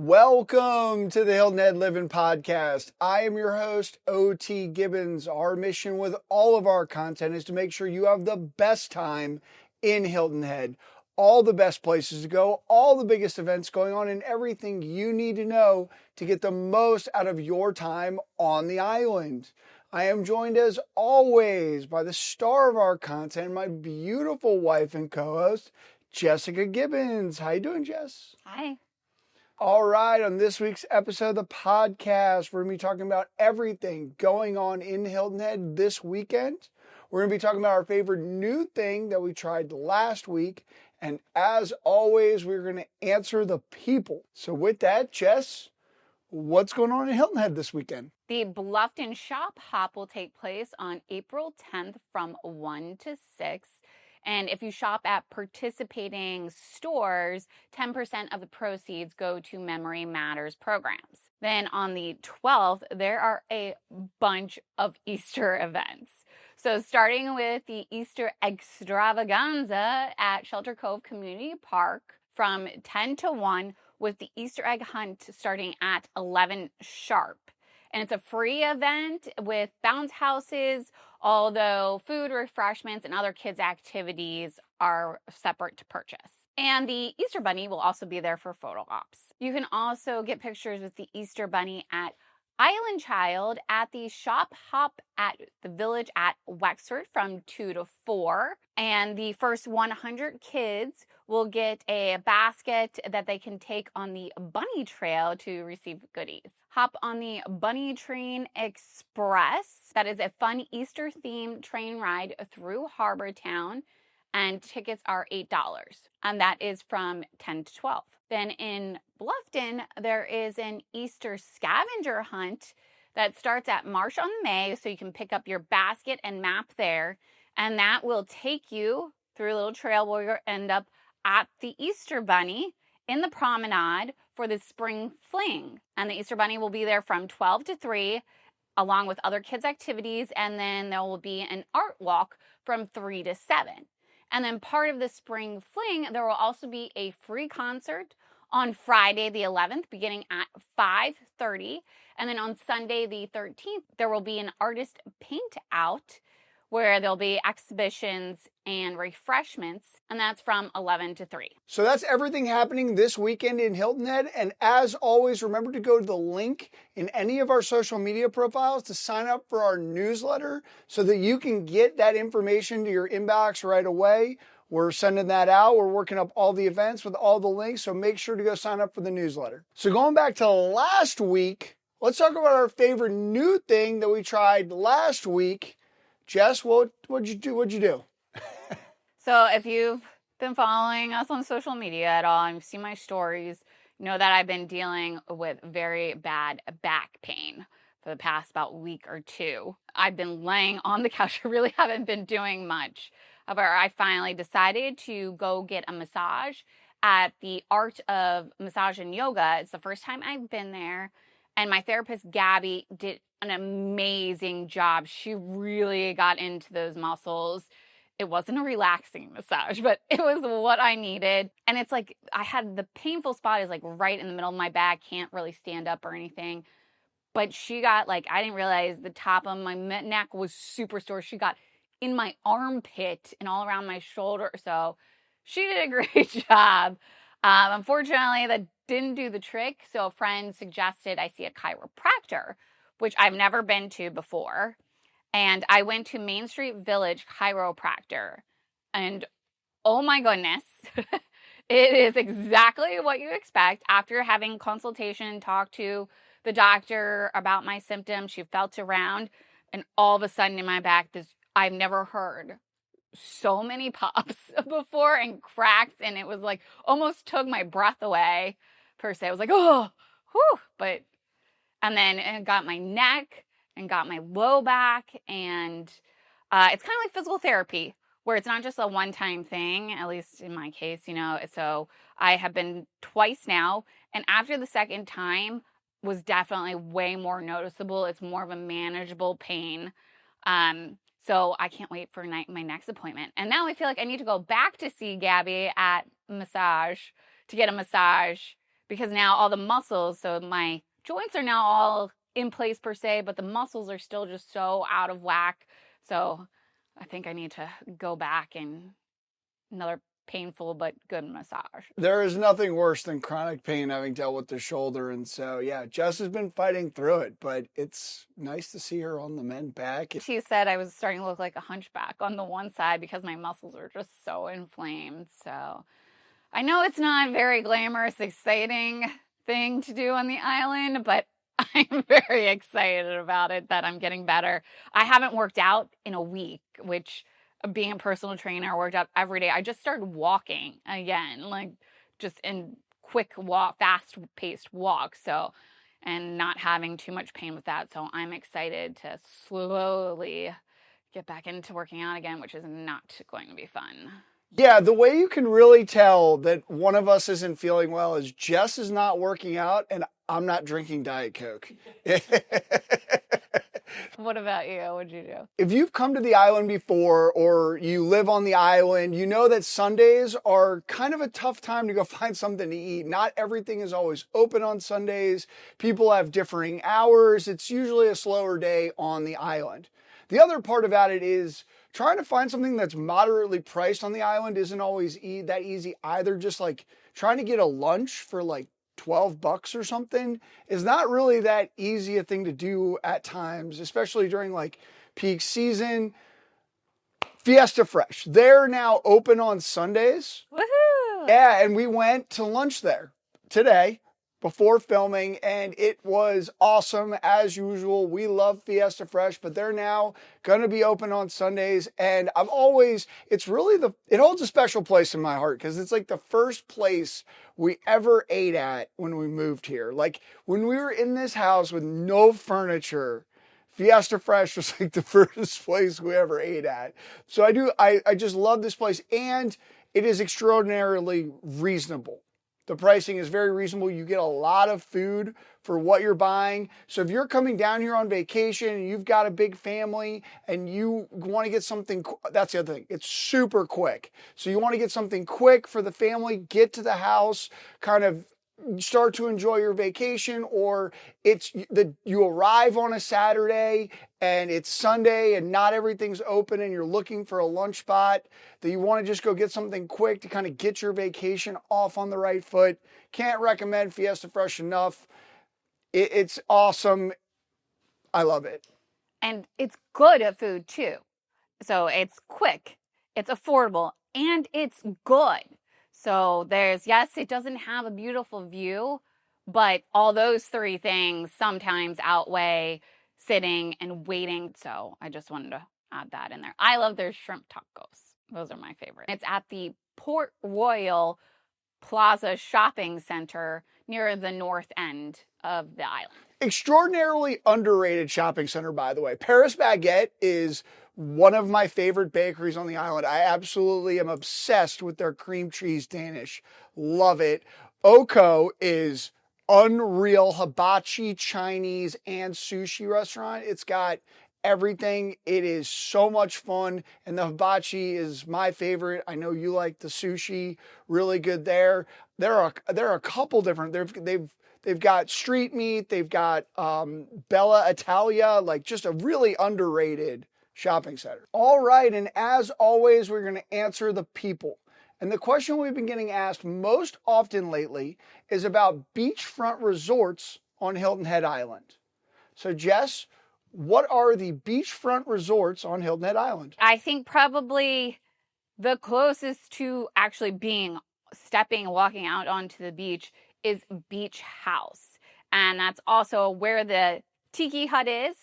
Welcome to the Hilton Head Living Podcast. I am your host, O.T. Gibbons. Our mission with all of our content is to make sure you have the best time in Hilton Head. All the best places to go, all the biggest events going on, and everything you need to know to get the most out of your time on the island. I am joined as always by the star of our content, my beautiful wife and co-host, Jessica Gibbons. How you doing, Jess? Hi. All right, on this week's episode of the podcast, we're going to be talking about everything going on in Hilton Head this weekend. We're going to be talking about our favorite new thing that we tried last week. And as always, we're going to answer the people. So with that, Jess, what's going on in Hilton Head this weekend? The Bluffton Shop Hop will take place on April 10th from 1 to 6. And if you shop at participating stores, 10% of the proceeds go to Memory Matters programs. Then on the 12th, there are a bunch of Easter events. So starting with the Easter Extravaganza at Shelter Cove Community Park from 10 to 1 with the Easter egg hunt starting at 11 sharp. And it's a free event with bounce houses, although food, refreshments, and other kids' activities are separate to purchase. And the Easter Bunny will also be there for photo ops. You can also get pictures with the Easter Bunny at Island Child at the Shop Hop at the Village at Wexford from 2 to 4. And the first 100 kids will get a basket that they can take on the bunny trail to receive goodies. Hop on the Bunny Train Express. That is a fun Easter-themed train ride through Harbor Town, and tickets are $8. And that is from 10 to 12. Then in Bluffton, there is an Easter scavenger hunt that starts at Marsh on the May, so you can pick up your basket and map there, and that will take you through a little trail where you'll end up at the Easter Bunny in the promenade for the spring fling. And the Easter Bunny will be there from 12 to 3, along with other kids' activities, and then there will be an art walk from 3 to 7. And then part of the spring fling, there will also be a free concert on Friday the 11th, beginning at 5:30. And then on Sunday the 13th, there will be an artist paint out where there'll be exhibitions and refreshments, and that's from 11 to 3. So that's everything happening this weekend in Hilton Head. And as always, remember to go to the link in any of our social media profiles to sign up for our newsletter so that you can get that information to your inbox right away. We're sending that out. We're working up all the events with all the links, so make sure to go sign up for the newsletter. So going back to last week, let's talk about our favorite new thing that we tried last we'd Jess, what'd you do? So if you've been following us on social media at all and you've seen my stories, you know that I've been dealing with very bad back pain for the past about week or two. I've been laying on the couch. I really haven't been doing much. However, I finally decided to go get a massage at the Art of Massage and Yoga. It's the first time I've been there. And my therapist, Gabby, did an amazing job. She really got into those muscles. It wasn't a relaxing massage, but it was what I needed. And it's like I had the painful spot is like right in the middle of my back. Can't really stand up or anything. But she got like, I didn't realize the top of my neck was super sore. She got in my armpit and all around my shoulder. So she did a great job. Unfortunately, that didn't do the trick. So a friend suggested I see a chiropractor, which I've never been to before. And I went to Main Street Village Chiropractor. And oh my goodness, it is exactly what you expect. After having consultation, talked to the doctor about my symptoms, she felt around, and all of a sudden in my back, I've never heard so many pops before and cracks, and it was like almost took my breath away per se. I was like, oh, whew. And then it got my neck and got my low back, and it's kind of like physical therapy where it's not just a one-time thing, at least in my case, you know. So I have been twice now, and after the second time was definitely way more noticeable. It's more of a manageable pain. So I can't wait for my next appointment. And now I feel like I need to go back to see Gabby at massage to get a massage because now all the muscles, so my joints are now all in place per se, but the muscles are still just so out of whack. So I think I need to go back and another painful but good massage. There is nothing worse than chronic pain having dealt with the shoulder. And so, yeah, Jess has been fighting through it, but it's nice to see her on the mend back. She said I was starting to look like a hunchback on the one side because my muscles are just so inflamed. So I know it's not a very glamorous, exciting thing to do on the island, but I'm very excited about it, that I'm getting better. I haven't worked out in a week, which, being a personal trainer, worked out every day. I just started walking again, like just in quick walk, fast-paced walk. So, and not having too much pain with that. So I'm excited to slowly get back into working out again, which is not going to be fun. Yeah, the way you can really tell that one of us isn't feeling well is Jess is not working out and I'm not drinking Diet Coke. What about you? What'd you do? If you've come to the island before or you live on the island, you know that Sundays are kind of a tough time to go find something to eat. Not everything is always open on Sundays. People have differing hours. It's usually a slower day on the island. The other part about it is trying to find something that's moderately priced on the island isn't always that easy either. Just like trying to get a lunch for like $12 or something is not really that easy a thing to do at times, especially during like peak season. Fiesta Fresh, they're now open on Sundays. Woohoo! Yeah, and we went to lunch there today before filming, and it was awesome as usual. We love Fiesta Fresh, but they're now going to be open on Sundays, and it holds a special place in my heart because it's like the first place we ever ate at when we moved here. Like when we were in this house with no furniture, Fiesta Fresh was like the first place we ever ate at. So I just love this place, and it is extraordinarily reasonable. The pricing is very reasonable. You get a lot of food for what you're buying. So if you're coming down here on vacation and you've got a big family and you want to get something, that's the other thing. It's super quick. So you want to get something quick for the family, get to the house, kind of start to enjoy your vacation, or you arrive on a Saturday and it's Sunday and not everything's open and you're looking for a lunch spot that you want to just go get something quick to kind of get your vacation off on the right foot. Can't recommend Fiesta Fresh enough. It's awesome. I love it. And it's good at food too. So it's quick, it's affordable, and it's good. So yes, it doesn't have a beautiful view, but all those three things sometimes outweigh sitting and waiting. So I just wanted to add that in there. I love their shrimp tacos. Those are my favorite. It's at the Port Royal Plaza Shopping Center near the north end of the island. Extraordinarily underrated shopping center, by the way. Paris Baguette is one of my favorite bakeries on the island. I absolutely am obsessed with their cream cheese Danish. Love it. Oko is unreal hibachi, Chinese, and sushi restaurant. It's got everything. It is so much fun, and the hibachi is my favorite. I know you like the sushi. Really good there. There are a couple different. They've got street meat. They've got Bella Italia, like just a really underrated shopping center. All right, and as always, we're going to answer the people. And the question we've been getting asked most often lately is about beachfront resorts on Hilton Head Island. So Jess, what are the beachfront resorts on Hilton Head Island? I think probably the closest to actually walking out onto the beach is Beach House. And that's also where the Tiki Hut is.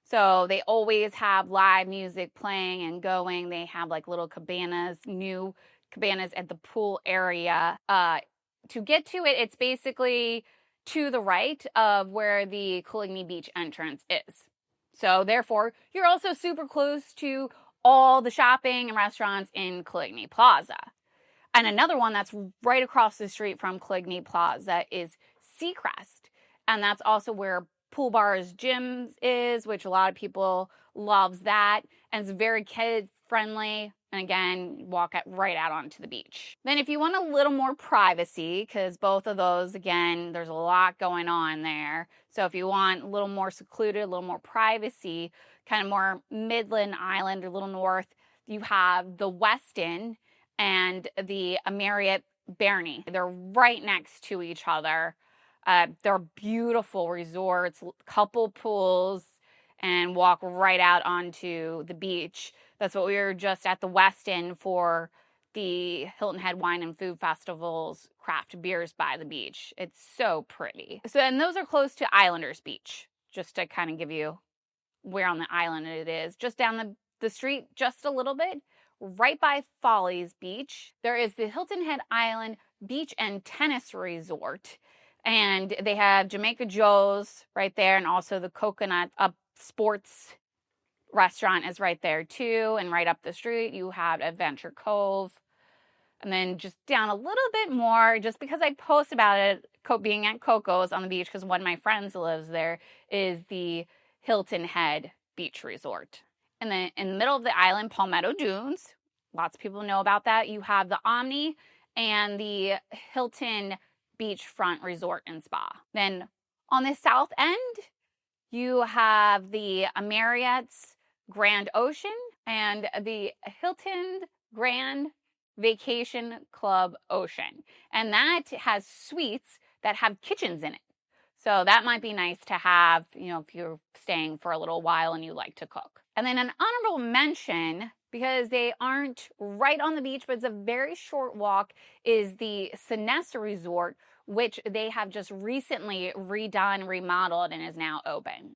So they always have live music playing and going. They have like little cabanas, new cabanas at the pool area. To get to it, it's basically to the right of where the Coligny Beach entrance is. So therefore, you're also super close to all the shopping and restaurants in Coligny Plaza. And another one that's right across the street from Coligny Plaza is Seacrest. And that's also where Pool Bars Gyms is, which a lot of people loves that. And it's very kid friendly, And again, walk right out onto the beach. Then if you want a little more privacy, because both of those, again, there's a lot going on there. So if you want a little more secluded, a little more privacy, kind of more Midland Island or a little north, you have the Westin and the Marriott Barney. They're right next to each other. They're beautiful resorts, couple pools, and walk right out onto the beach. That's what we were just at the Westin for the Hilton Head Wine and Food Festival's craft beers by the beach. It's so pretty. So, and those are close to Islanders Beach, just to kind of give you where on the island it is. Just down the street, just a little bit, right by Follies Beach, there is the Hilton Head Island Beach and Tennis Resort. And they have Jamaica Joe's right there, and also the Coconut Up Sports restaurant is right there too. And right up the street, you have Adventure Cove. And then just down a little bit more, just because I post about it, being at Coco's on the beach, because one of my friends lives there, is the Hilton Head Beach Resort. And then in the middle of the island, Palmetto Dunes, lots of people know about that. You have the Omni and the Hilton Beachfront Resort and Spa. Then on the south end, you have the Marriott's Grand Ocean and the Hilton Grand Vacation Club Ocean. And that has suites that have kitchens in it. So that might be nice to have, if you're staying for a little while and you like to cook. And then an honorable mention, because they aren't right on the beach, but it's a very short walk, is the Sonesta Resort, which they have just recently redone, remodeled, and is now open.